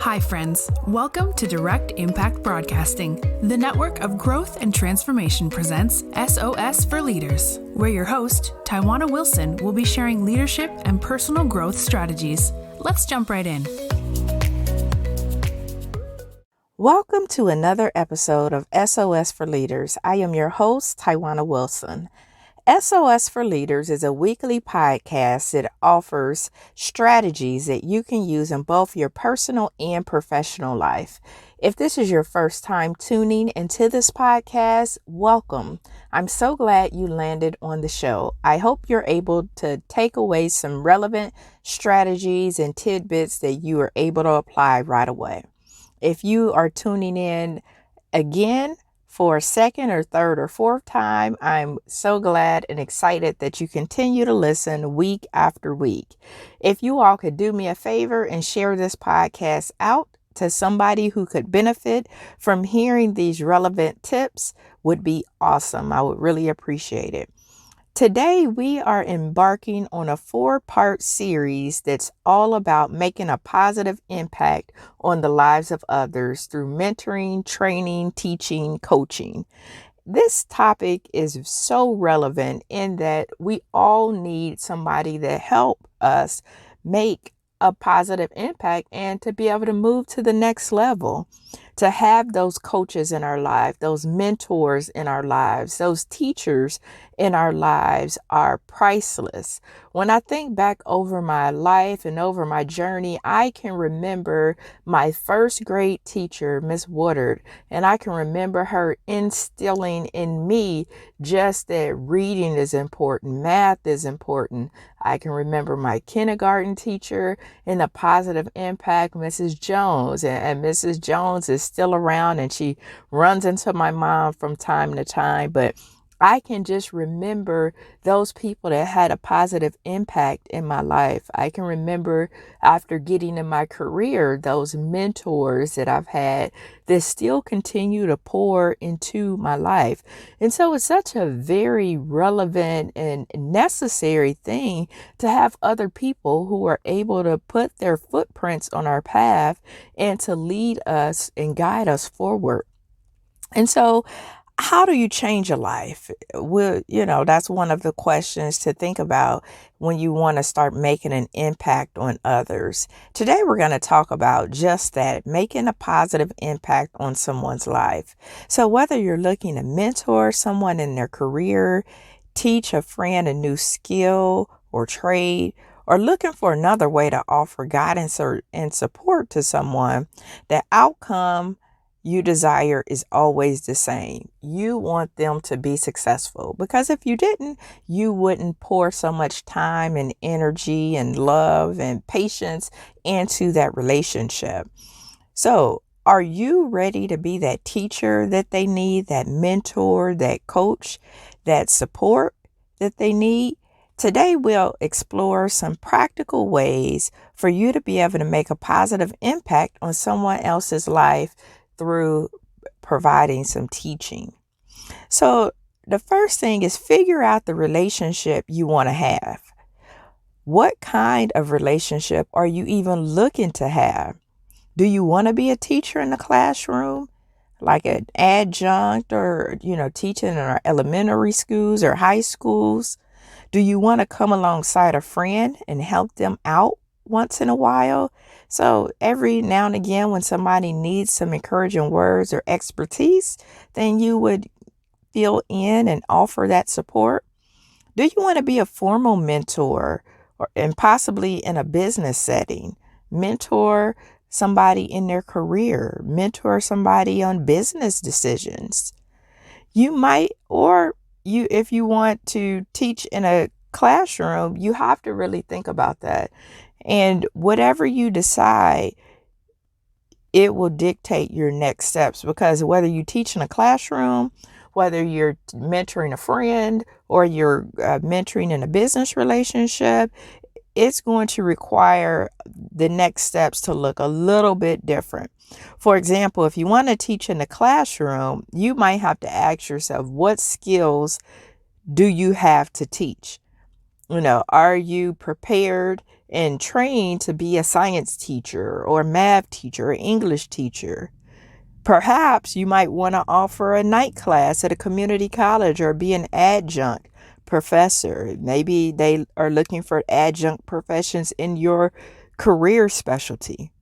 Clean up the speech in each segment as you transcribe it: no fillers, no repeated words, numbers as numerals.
Hi, friends. Welcome to Direct Impact Broadcasting. The network of growth and transformation presents S.O.S For Leaders, where your host, Tywauna Wilson, will be sharing leadership and personal growth strategies. Let's jump right in. Welcome to another episode of S.O.S For Leaders. I am your host, Tywauna Wilson. S.O.S For Leaders is a weekly podcast that offers strategies that you can use in both your personal and professional life. If this is your first time tuning into this podcast, welcome. I'm so glad you landed on the show. I hope you're able to take away some relevant strategies and tidbits that you are able to apply right away. If you are tuning in again for a second or third or fourth time, I'm so glad and excited that you continue to listen week after week. If you all could do me a favor and share this podcast out to somebody who could benefit from hearing these relevant tips, would be awesome. I would really appreciate it. Today, we are embarking on a 4-part series that's all about making a positive impact on the lives of others through mentoring, training, teaching, coaching. This topic is so relevant in that we all need somebody to help us make a positive impact and to be able to move to the next level. To have those coaches in our life, those mentors in our lives, those teachers in our lives are priceless. When I think back over my life and over my journey, I can remember my first grade teacher, Miss Woodard, and I can remember her instilling in me just that reading is important, math is important. I can remember my kindergarten teacher and the positive impact, Mrs. Jones, and Mrs. Jones is still around and she runs into my mom from time to time, but I can just remember those people that had a positive impact in my life. I can remember after getting in my career, those mentors that I've had that still continue to pour into my life. And so it's such a very relevant and necessary thing to have other people who are able to put their footprints on our path and to lead us and guide us forward. And so how do you change a life? That's one of the questions to think about when you want to start making an impact on others. Today, we're going to talk about just that, making a positive impact on someone's life. So whether you're looking to mentor someone in their career, teach a friend a new skill or trade, or looking for another way to offer guidance and support to someone, the outcome you desire is always the same. You want them to be successful, because if you didn't, you wouldn't pour so much time and energy and love and patience into that relationship. So, are you ready to be that teacher that they need, that mentor, that coach, that support that they need? Today, we'll explore some practical ways for you to be able to make a positive impact on someone else's life through providing some teaching. So the first thing is figure out the relationship you want to have. What kind of relationship are you even looking to have? Do you want to be a teacher in the classroom, like an adjunct or, teaching in our elementary schools or high schools? Do you want to come alongside a friend and help them out once in a while? So every now and again, when somebody needs some encouraging words or expertise, then you would fill in and offer that support. Do you want to be a formal mentor and possibly in a business setting? Mentor somebody in their career, mentor somebody on business decisions. You might, if you want to teach in a classroom, you have to really think about that. And whatever you decide, it will dictate your next steps, because whether you teach in a classroom, whether you're mentoring a friend or you're mentoring in a business relationship, it's going to require the next steps to look a little bit different. For example, if you want to teach in the classroom, you might have to ask yourself, what skills do you have to teach? Are you prepared and trained to be a science teacher or math teacher or English teacher. Perhaps you might want to offer a night class at a community college or be an adjunct professor. Maybe they are looking for adjunct professions in your career specialty.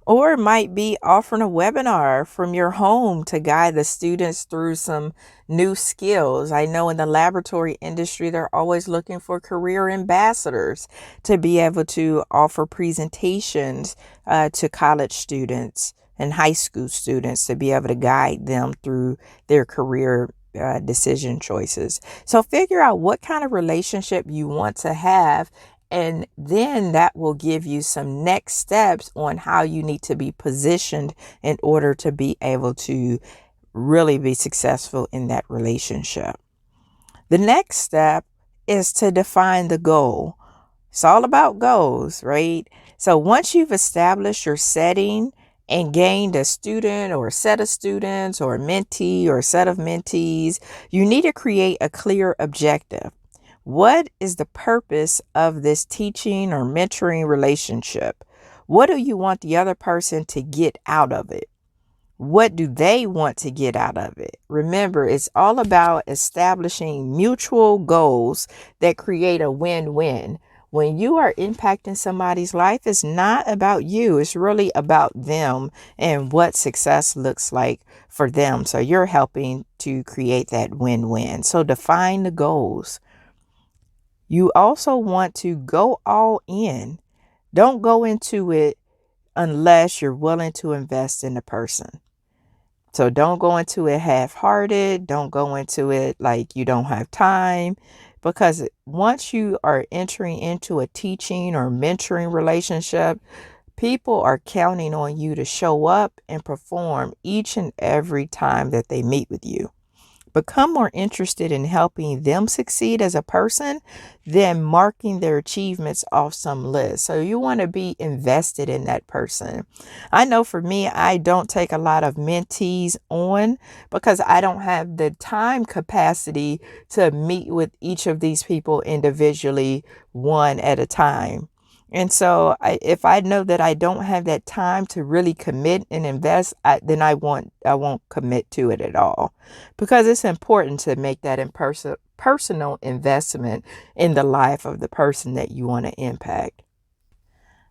Or it might be offering a webinar from your home to guide the students through some new skills. I know in the laboratory industry, they're always looking for career ambassadors to be able to offer presentations to college students and high school students to be able to guide them through their career decision choices. So figure out what kind of relationship you want to have, and then that will give you some next steps on how you need to be positioned in order to be able to really be successful in that relationship. The next step is to define the goal. It's all about goals, right? So once you've established your setting and gained a student or a set of students or a mentee or a set of mentees, you need to create a clear objective. What is the purpose of this teaching or mentoring relationship? What do you want the other person to get out of it? What do they want to get out of it? Remember, it's all about establishing mutual goals that create a win-win. When you are impacting somebody's life, it's not about you. It's really about them and what success looks like for them. So you're helping to create that win-win. So define the goals. You also want to go all in. Don't go into it unless you're willing to invest in the person. So don't go into it half-hearted. Don't go into it like you don't have time, because once you are entering into a teaching or mentoring relationship, people are counting on you to show up and perform each and every time that they meet with you. Become more interested in helping them succeed as a person than marking their achievements off some list. So you want to be invested in that person. I know for me, I don't take a lot of mentees on because I don't have the time capacity to meet with each of these people individually, one at a time. And so if I know that I don't have that time to really commit and invest, then I won't commit to it at all, because it's important to make that personal investment in the life of the person that you want to impact.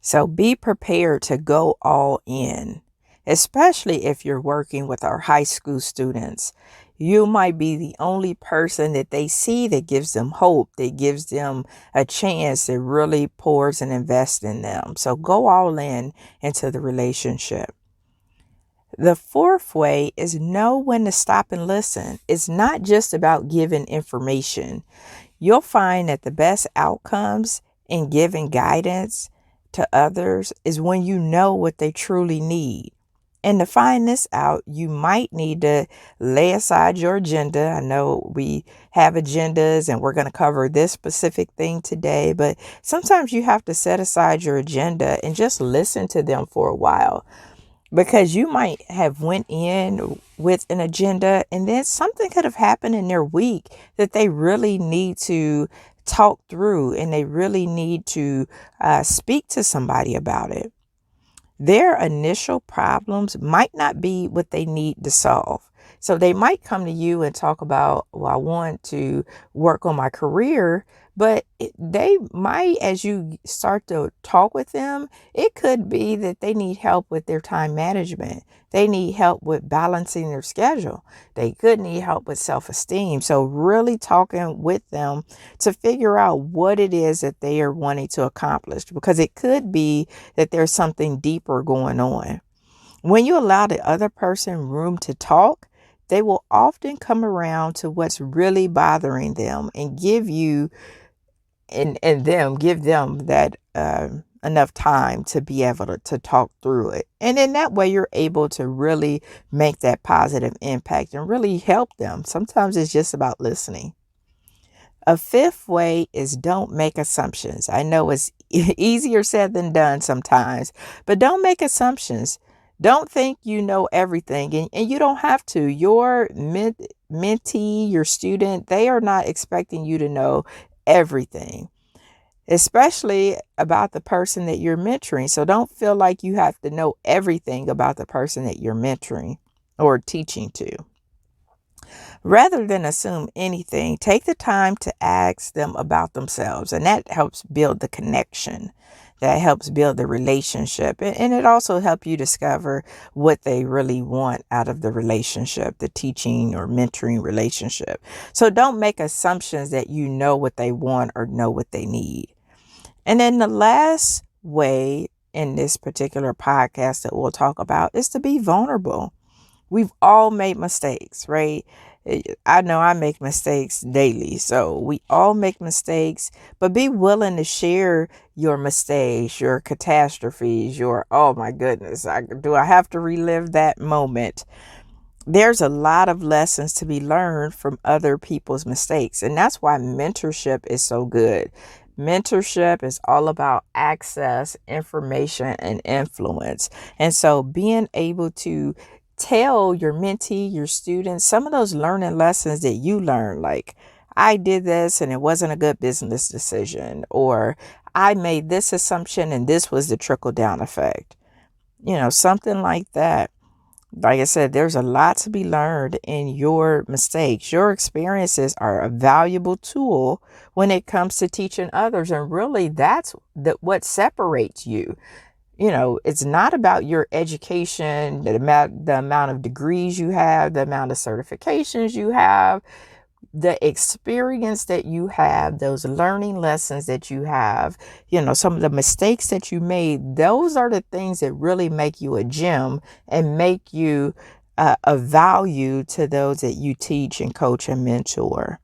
So be prepared to go all in, especially if you're working with our high school students. You might be the only person that they see that gives them hope, that gives them a chance, that really pours and invests in them. So go all in into the relationship. The fourth way is know when to stop and listen. It's not just about giving information. You'll find that the best outcomes in giving guidance to others is when you know what they truly need. And to find this out, you might need to lay aside your agenda. I know we have agendas and we're going to cover this specific thing today, but sometimes you have to set aside your agenda and just listen to them for a while, because you might have went in with an agenda and then something could have happened in their week that they really need to talk through, and they really need to speak to somebody about it. Their initial problems might not be what they need to solve. So they might come to you and talk about, well, I want to work on my career, but they might, as you start to talk with them, it could be that they need help with their time management. They need help with balancing their schedule. They could need help with self-esteem. So really talking with them to figure out what it is that they are wanting to accomplish, because it could be that there's something deeper going on. When you allow the other person room to talk, they will often come around to what's really bothering them and give you give them that enough time to be able to talk through it. And in that way, you're able to really make that positive impact and really help them. Sometimes it's just about listening. A fifth way is don't make assumptions. I know it's easier said than done sometimes, but don't make assumptions. Don't think you know everything, and you don't have to. Your mentee, your student, they are not expecting you to know everything. especially about the person that you're mentoring. So don't feel like you have to know everything about the person that you're mentoring or teaching to. Rather than assume anything, take the time to ask them about themselves, and that helps build the connection. That helps build the relationship, and it also helps you discover what they really want out of the relationship, the teaching or mentoring relationship. So don't make assumptions that you know what they want or know what they need. And then the last way in this particular podcast that we'll talk about is to be vulnerable. We've all made mistakes, right? I know I make mistakes daily. So we all make mistakes, but be willing to share your mistakes, your catastrophes, your, oh my goodness, do I have to relive that moment? There's a lot of lessons to be learned from other people's mistakes. And that's why mentorship is so good. Mentorship is all about access, information, and influence. And so being able to tell your mentee, your students, some of those learning lessons that you learned, like, I did this and it wasn't a good business decision, or I made this assumption and this was the trickle down effect. Something like that. Like I said, there's a lot to be learned in your mistakes. Your experiences are a valuable tool when it comes to teaching others. And really, that's what separates you. It's not about your education, the amount of degrees you have, the amount of certifications you have, the experience that you have, those learning lessons that you have, some of the mistakes that you made. Those are the things that really make you a gem and make you a value to those that you teach and coach and mentor.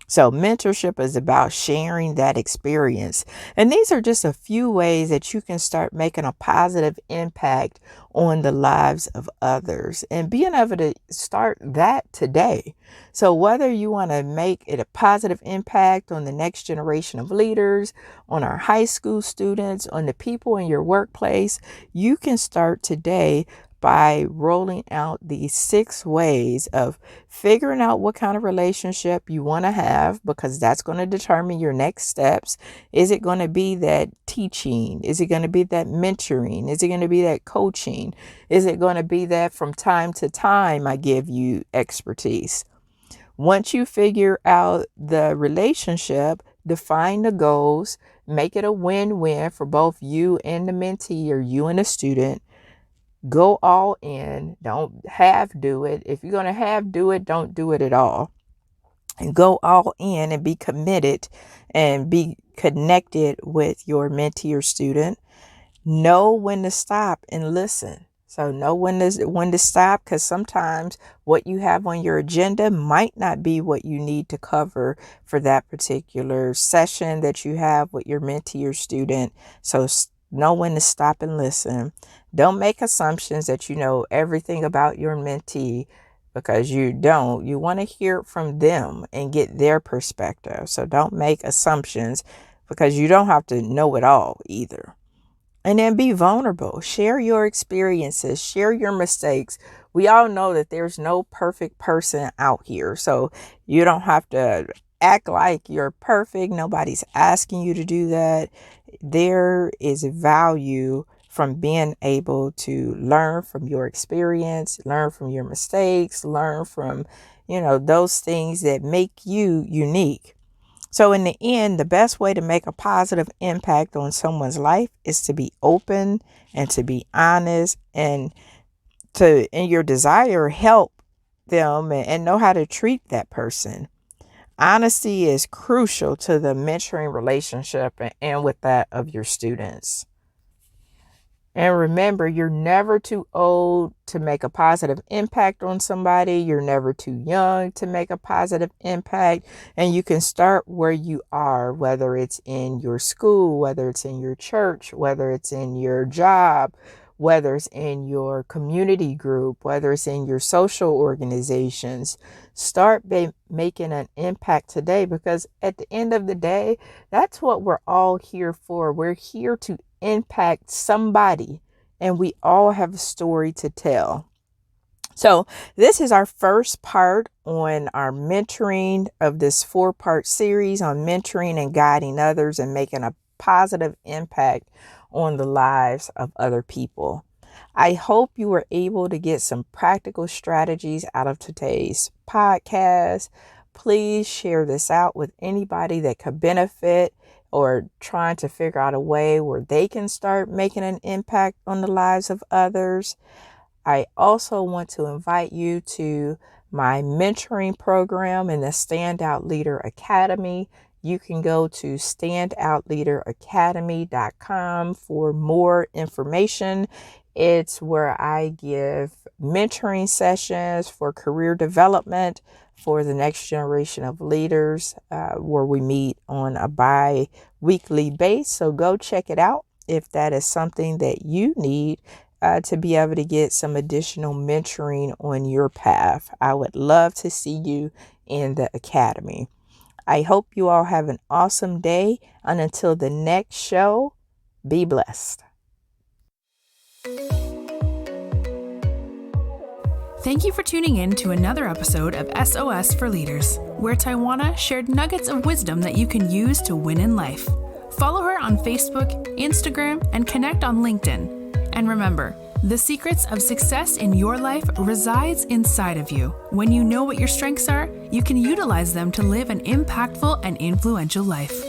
So mentorship is about sharing that experience. And these are just a few ways that you can start making a positive impact on the lives of others and being able to start that today. So whether you want to make it a positive impact on the next generation of leaders, on our high school students, on the people in your workplace, you can start today by rolling out these 6 ways of figuring out what kind of relationship you want to have, because that's going to determine your next steps. Is it going to be that teaching? Is it going to be that mentoring? Is it going to be that coaching? Is it going to be that from time to time I give you expertise? Once you figure out the relationship, define the goals, make it a win-win for both you and the mentee or you and the student. Go all in. Don't half do it. If you're going to half do it, don't do it at all. And go all in and be committed and be connected with your mentee or student. Know when to stop and listen. So know when to stop, because sometimes what you have on your agenda might not be what you need to cover for that particular session that you have with your mentee or student. So know when to stop and listen. Don't make assumptions that you know everything about your mentee, because you don't. You want to hear from them and get their perspective. So don't make assumptions, because you don't have to know it all either. And then be vulnerable. Share your experiences. Share your mistakes. We all know that there's no perfect person out here. So you don't have to act like you're perfect. Nobody's asking you to do that. There is value from being able to learn from your experience, learn from your mistakes, learn from, those things that make you unique. So in the end, the best way to make a positive impact on someone's life is to be open and to be honest, and to, in your desire, help them and know how to treat that person. Honesty is crucial to the mentoring relationship and with that of your students. And remember, you're never too old to make a positive impact on somebody. You're never too young to make a positive impact. And you can start where you are, whether it's in your school, whether it's in your church, whether it's in your job, whether it's in your community group, whether it's in your social organizations. Start making an impact today, because at the end of the day, that's what we're all here for. We're here to impact somebody, and we all have a story to tell. So this is our first part on our mentoring of this 4-part series on mentoring and guiding others and making a positive impact on the lives of other people. I hope you were able to get some practical strategies out of today's podcast. Please share this out with anybody that could benefit or trying to figure out a way where they can start making an impact on the lives of others. I also want to invite you to my mentoring program in the Standout Leader Academy. You can go to standoutleaderacademy.com for more information. It's where I give mentoring sessions for career development for the next generation of leaders, where we meet on a bi-weekly basis. So go check it out if that is something that you need to be able to get some additional mentoring on your path. I would love to see you in the academy. I hope you all have an awesome day, and until the next show, be blessed. Thank you for tuning in to another episode of S.O.S For Leaders, where Tywauna shared nuggets of wisdom that you can use to win in life. Follow her on Facebook, Instagram, and connect on LinkedIn. And remember, the secrets of success in your life resides inside of you. When you know what your strengths are, you can utilize them to live an impactful and influential life.